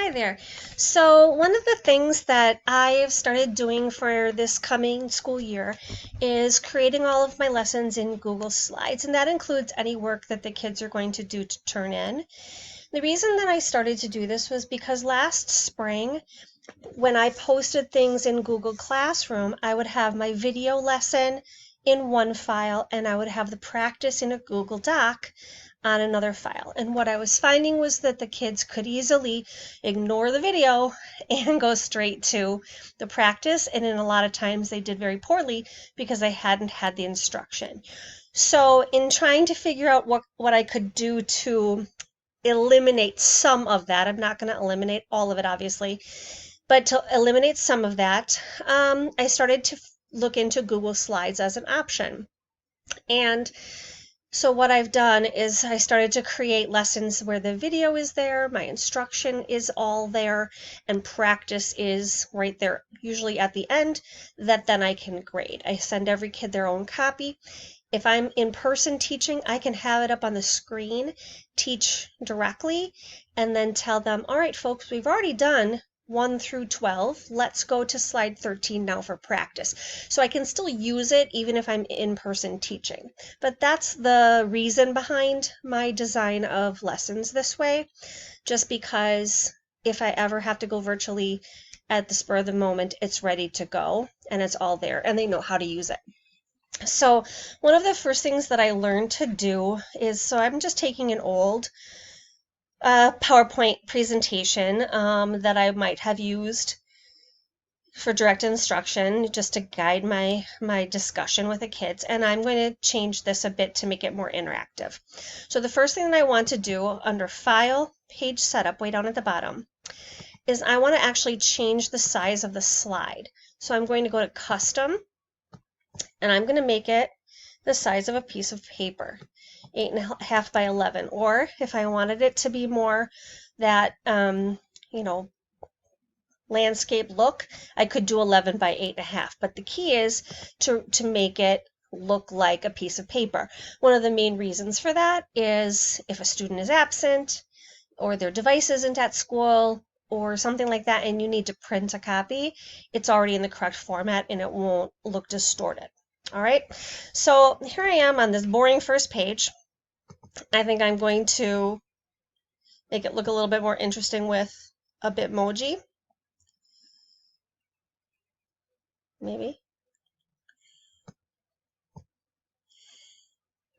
Hi there. So, one of the things that I've started doing for this coming school year is creating all of my lessons in Google Slides, and that includes any work that the kids are going to do to turn in. The reason that I started to do this was because last spring, when I posted things in Google Classroom, I would have my video lesson in one file and I would have the practice in a Google Doc on another file. And what I was finding was that the kids could easily ignore the video and go straight to the practice. And in a lot of times they did very poorly because they hadn't had the instruction. So in trying to figure out what I could do to eliminate some of that, I'm not going to eliminate all of it, obviously, but to eliminate some of that, I started to look into Google Slides as an option. And so what I've done is I started to create lessons where the video is there, my instruction is all there, and practice is right there, usually at the end, that then I can grade. I send every kid their own copy. If I'm in person teaching, I can have it up on the screen, teach directly, and then tell them, all right, folks, we've already done 1 through 12. Let's go to slide 13 now for practice. So I can still use it even if I'm in person teaching. But that's the reason behind my design of lessons this way, just because if I ever have to go virtually at the spur of the moment, it's ready to go and it's all there and they know how to use it. So one of the first things that I learned to do is, so I'm just taking an old PowerPoint presentation that I might have used for direct instruction just to guide my discussion with the kids, and I'm going to change this a bit to make it more interactive. So the first thing that I want to do under File, Page Setup, way down at the bottom, is I want to actually change the size of the slide. So I'm going to go to Custom, and I'm going to make it the size of a piece of paper, 8.5 by 11. Or if I wanted it to be more that, landscape look, I could do 11 by 8.5. But the key is to make it look like a piece of paper. One of the main reasons for that is if a student is absent or their device isn't at school or something like that and you need to print a copy, it's already in the correct format and it won't look distorted. All right, so here I am on this boring first page. I think I'm going to make it look a little bit more interesting with a Bitmoji. Maybe.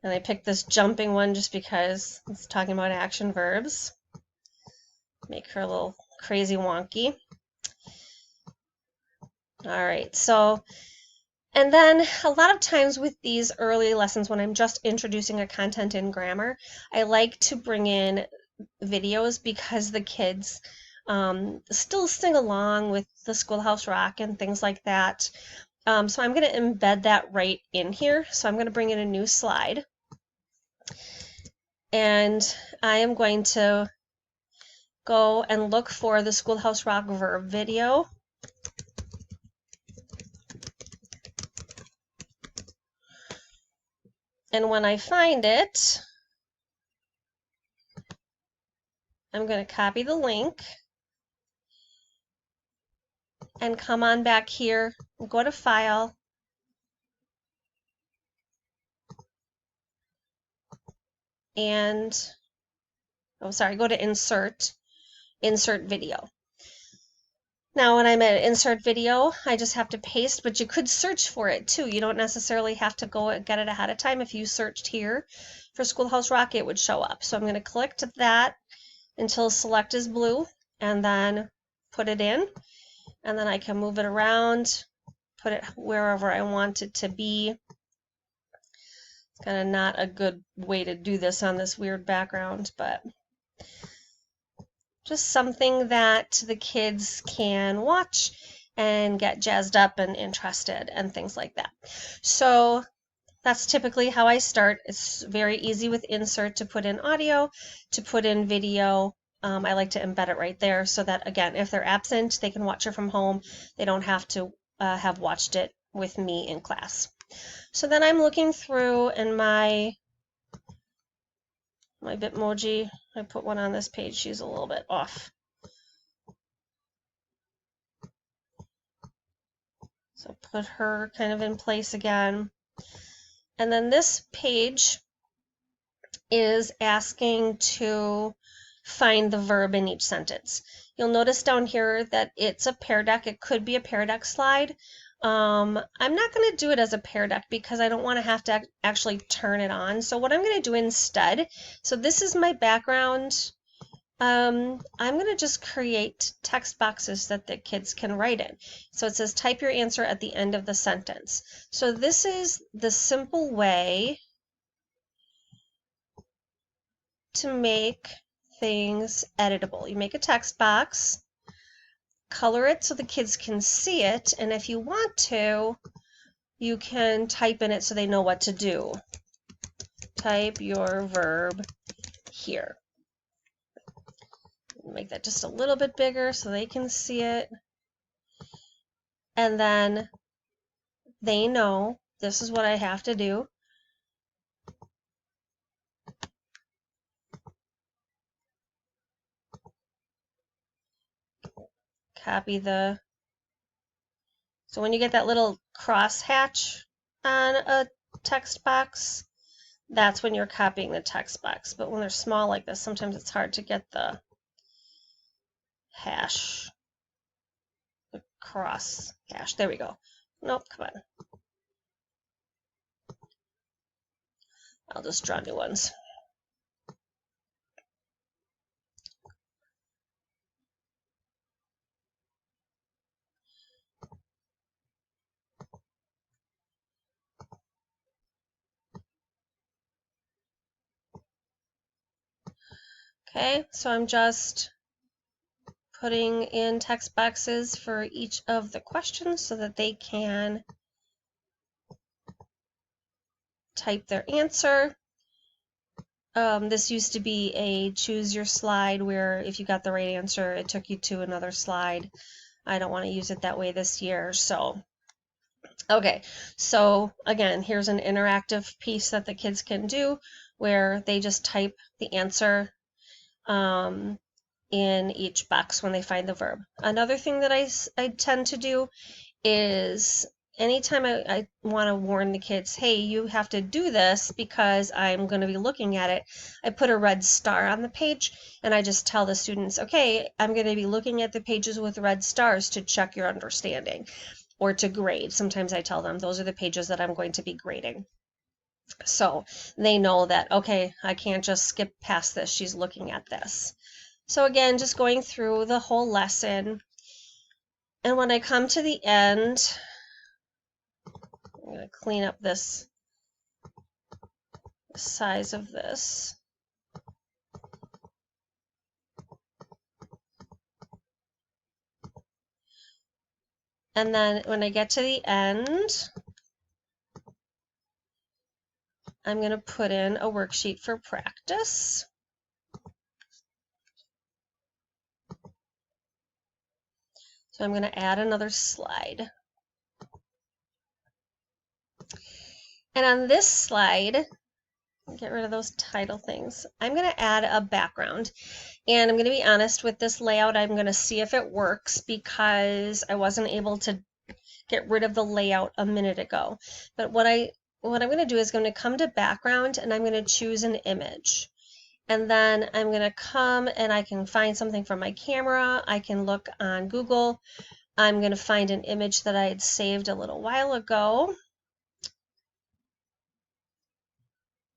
And I picked this jumping one just because it's talking about action verbs. Make her a little crazy wonky. All right, so, and then a lot of times with these early lessons when I'm just introducing a content in grammar, I like to bring in videos because the kids still sing along with the Schoolhouse Rock and things like that. So I'm going to embed that right in here. So I'm going to bring in a new slide. And I am going to go and look for the Schoolhouse Rock verb video. And when I find it, I'm going to copy the link and come on back here, go to File, and, go to Insert Video. Now when I'm at Insert Video, I just have to paste, but you could search for it too. You don't necessarily have to go and get it ahead of time. If you searched here for Schoolhouse Rock, it would show up. So I'm going to click to that until Select is blue, and then put it in, and then I can move it around, put it wherever I want it to be. It's kind of not a good way to do this on this weird background, but just something that the kids can watch and get jazzed up and interested and things like that. So that's typically how I start. It's very easy with Insert to put in audio, to put in video. I like to embed it right there so that, again, if they're absent, they can watch it from home. They don't have to have watched it with me in class. So then I'm looking through in my Bitmoji. I put one on this page. She's a little bit off So put her kind of in place again. And then this page is asking to find the verb in each sentence. You'll notice down here that it's a pear deck. It could be a pear deck slide. I'm not going to do it as a pear deck because I don't want to have to actually turn it on. So what I'm going to do instead, so this is my background. I'm going to just create text boxes that the kids can write in. So it says type your answer at the end of the sentence. So this is the simple way to make things editable. You make a text box, color it so the kids can see it, and if you want to, you can type in it so they know what to do. Type your verb here. Make that just a little bit bigger so they can see it. And then they know this is what I have to do. Copy the, so when you get that little cross hatch on a text box, that's when you're copying the text box. But when they're small like this, sometimes it's hard to get the hash, the cross hash. There we go. Nope, come on. I'll just draw new ones. Okay, so I'm just putting in text boxes for each of the questions so that they can type their answer. This used to be a choose your slide where if you got the right answer, it took you to another slide. I don't want to use it that way this year, so okay, so again, here's an interactive piece that the kids can do where they just type the answer in each box when they find the verb. Another thing that I tend to do is anytime I want to warn the kids, hey, you have to do this because I'm going to be looking at it, I put a red star on the page and I just tell the students, okay, I'm going to be looking at the pages with red stars to check your understanding or to grade. Sometimes I tell them those are the pages that I'm going to be grading. So they know that, okay, I can't just skip past this. She's looking at this. So again, just going through the whole lesson. And when I come to the end, I'm going to clean up this size of this. And then when I get to the end, I'm going to put in a worksheet for practice. So I'm going to add another slide. And on this slide, get rid of those title things, I'm going to add a background. And I'm going to be honest with this layout, I'm going to see if it works because I wasn't able to get rid of the layout a minute ago. But what I'm going to do is going to come to background and I'm going to choose an image. And then I'm going to come and I can find something from my camera. I can look on Google. I'm going to find an image that I had saved a little while ago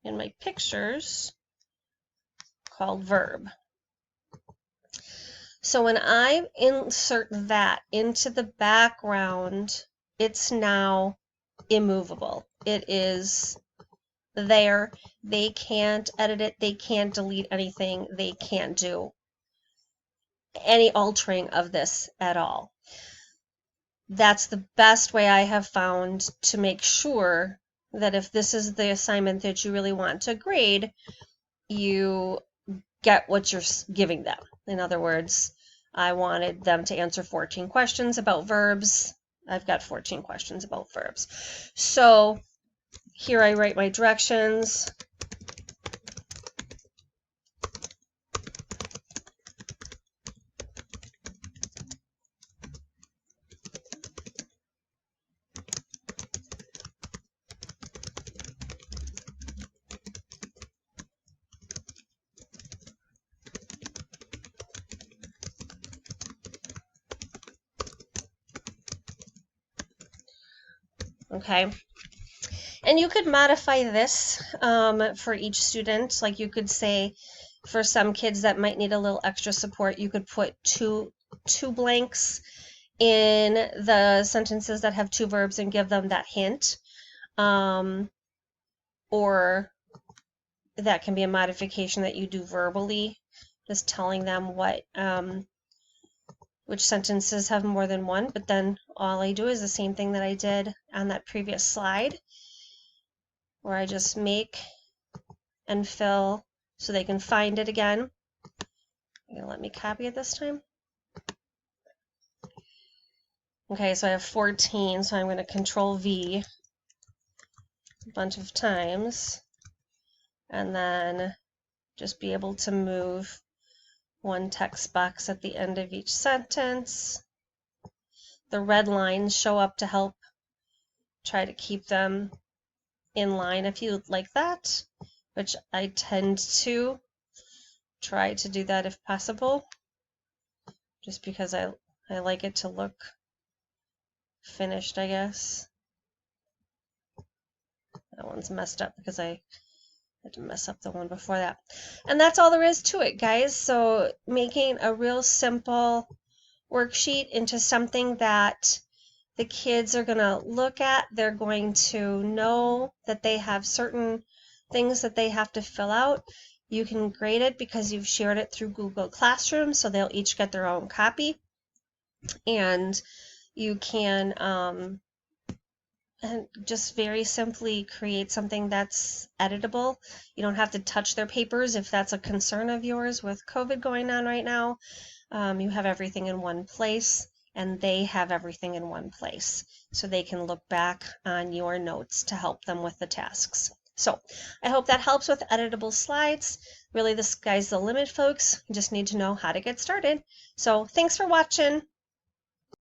in my pictures called verb. So when I insert that into the background, it's now immovable. It is there. They can't edit it. They can't delete anything. They can't do any altering of this at all. That's the best way I have found to make sure that if this is the assignment that you really want to grade, you get what you're giving them. In other words, I wanted them to answer 14 questions about verbs. I've got 14 questions about verbs. So here I write my directions. Okay. And you could modify this for each student. Like you could say, for some kids that might need a little extra support, you could put two blanks in the sentences that have two verbs and give them that hint. Or that can be a modification that you do verbally, just telling them what which sentences have more than one, but then all I do is the same thing that I did on that previous slide, where I just make and fill so they can find it again. You're gonna let me copy it this time? Okay, so I have 14, so I'm going to Control V a bunch of times, and then just be able to move one text box at the end of each sentence. The red lines show up to help try to keep them in line if you like that, which I tend to try to do that if possible, just because I like it to look finished, I guess. That one's messed up because I had to mess up the one before that. And that's all there is to it, guys. So making a real simple worksheet into something that the kids are going to look at. They're going to know that they have certain things that they have to fill out. You can grade it because you've shared it through Google Classroom, so they'll each get their own copy. And you can and just very simply create something that's editable. You don't have to touch their papers if that's a concern of yours with COVID going on right now. You have everything in one place, and they have everything in one place, so they can look back on your notes to help them with the tasks. So I hope that helps with editable slides. Really, the sky's the limit, folks. You just need to know how to get started. So thanks for watching.